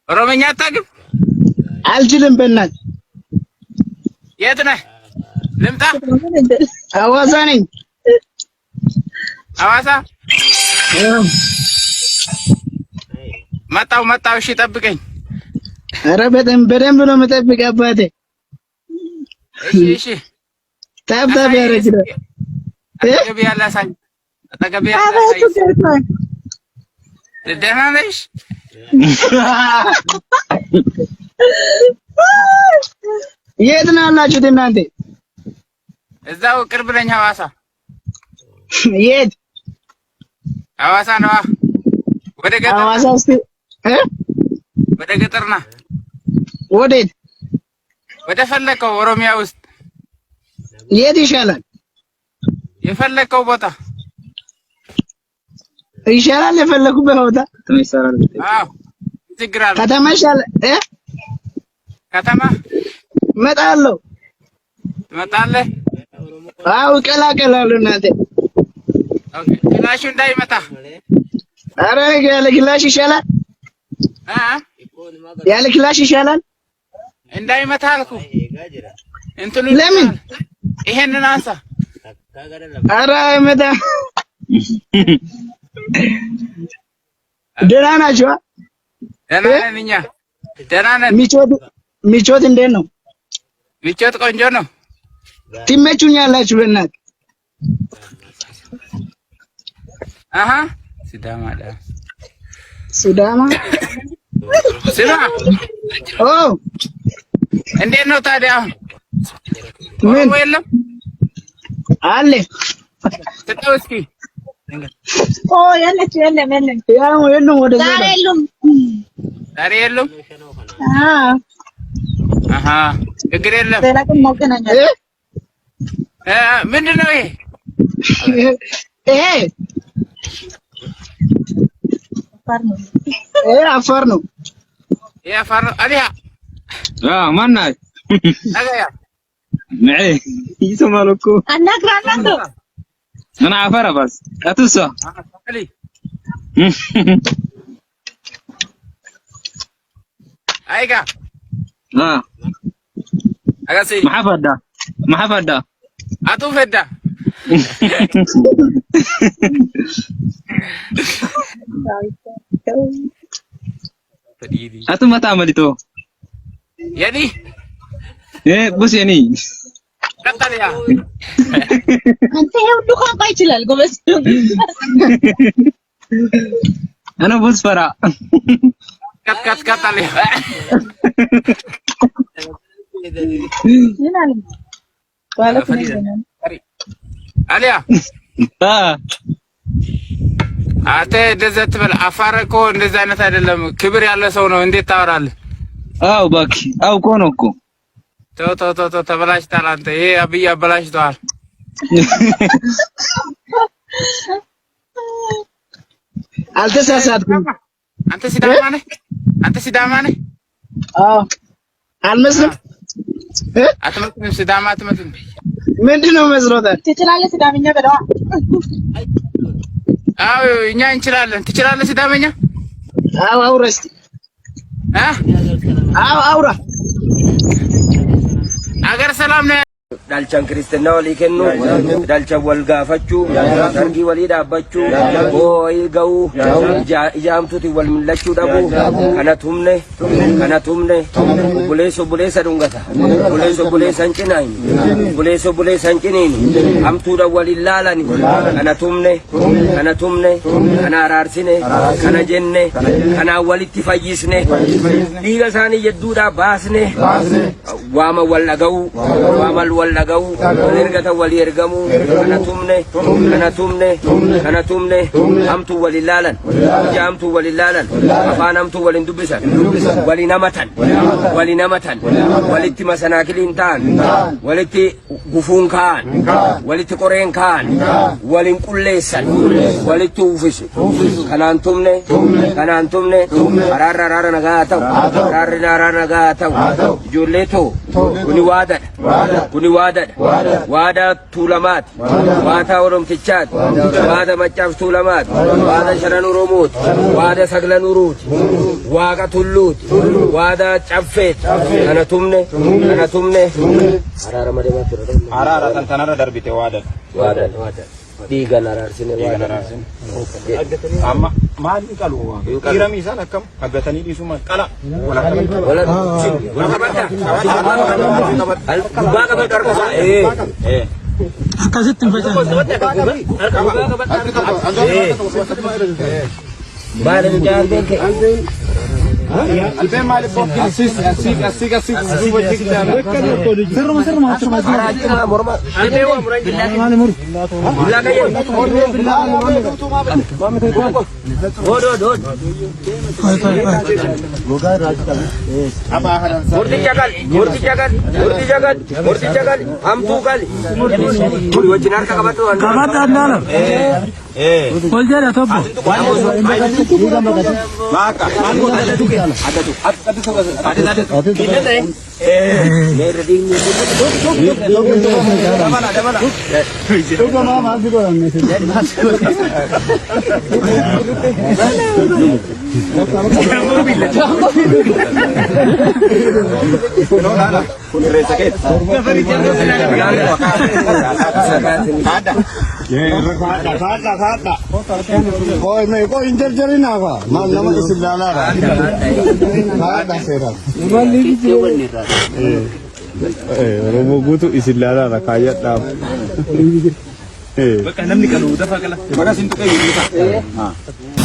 ኦሮምኛ አታውቅም? አልችልም። በእናትህ የት ነህ? ልምጣ? ሐዋሳ ነኝ። ሐዋሳ መጣሁ። እሺ ጠብቀኝ። ኧረ በደንብ ነው የምጠብቅህ አባቴ። እሺ ታብታብ ያደርግልህ። አጠገቤ ያለ አሳይ። ደህና ነሽ? የት ነው ያላችሁት እናንተ? እዛው ቅርብ ነኝ። ሐዋሳ። የት? ሐዋሳ ነዋ። ወደ ገጠር ሐዋሳ እስኪ ወደ ገጠር ና። ወዴት? ወደ ፈለከው ኦሮሚያ ውስጥ የት ይሻላል? የፈለከው ቦታ ይሻላል። የፈለኩበት ቦታ አዎ። ችግር አለ? ከተማ ይሻላል። ከተማ እመጣለሁ። ትመጣለህ? አዎ እቀላቀላለሁ። እናንተ ክላሹ እንዳይመታ። ኧረ ያለ ክላሽ ይሻላል። ያለ ክላሽ ይሻላል። እንዳይመታ አልኩህ። እንትኑ ለምን? ይሄንን አንሳ። ኧረ አይመታም። ደህና ናችሁ? ደህና ነን እኛ ደህና ነን። ምቾት እንዴት ነው? ምቾት ቆንጆ ነው። ትመቹኛላችሁ በእናትህ። ሲዳማ ስማ። እንዴት ነው ታዲያ? ምን የለም አለ? ትተው እስኪ። የለም ወደዛ ዛሬ የሉም። ችግር የለም። ምንድን ነው ይሄ? አፋር ነው። አፋር ነው። አዲያ ማን ናት? አገያ معي يسمعلكوا أنا كرانتو أنا عفارة بس أتوسع علي أيها أغاسي ما حفظة أتو فدا أتو متى عملتو يعني بص يعني كتر يا أنت يا ودوخان قايتي للجوز أنا بص فرع كتر يا عليا አንተ እንደዚያ ትበል። አፋር እኮ እንደዚያ አይነት አይደለም። ክብር ያለ ሰው ነው። እንዴት ታወራለህ? አው እባክህ አውቆ ነው እኮ። ተው ተበላሽተሃል አንተ። ይሄ አብይ አበላሽተዋል። አልተሳሳትኩም። አንተ ሲዳማ ነህ? አዎ። አልመስልም? አትመስልም። ሲዳማ አትመስልም። ምንድን ነው መስሎታል? ትችላለህ ሲዳምኛ በለዋ። አዎ እኛ እንችላለን። ትችላለህ ሲዳምኛ? አዎ አውራ እስኪ። አዎ አውራ። አገር ሰላም ነው። Dalchan Kristina walii kennu, dalchan wal gaafachuu, sargii walii dhaabbachuu, boo'ii ga'uu, ijaamtuuti wal millachuu dhabuu, kana tumne, obboleessa dhungata, obboleessa hin cinaayini, obboleessa hin ciniini, hamtuudha wal hin laalani, kana tumne, kana araarsine, kana jenne, kanaan walitti fayyisne, dhiiga isaanii jedduudhaa baasne, waama wal dhaga'uu, waama wal dhaga'u ergata wal ergamu kana tumne hamtu wal ilaalan jaamtu wal ilaalan afaan hamtu wal dubbisan wali namatan walitti masanaakiliin ta'an walitti gufuun ka'an walitti qoreen ka'an walin qulleessan walitti uffisu kanaan tumne araarra nagaa ta'u ijoollee too kuni waadadha kuni waadaadha. Waadaa tuulamaati. Waadaa Oromtichaati. Waada Maccaaf tuulamaati. Waada Shanan Oromooti. Waada Saglan Uruuti. Waaqa Tulluuti. Waada Caffeeti. Kana tumne. Araara madeemaa ture. Araara tantanarra darbite waada. Waada. Dhiigan araarsine waada. Amma maal qalu dhiirami isaan akkam aggatanii dhiisuma qala wala akkasitti hin facaane. Albeen maaliif Koi me ko inter na ka. Mal nama isilala ra. Kada sera. Oromo gutu isilala ra kaya da. Bakka namni kan udah fakala. Baga sintu kayo.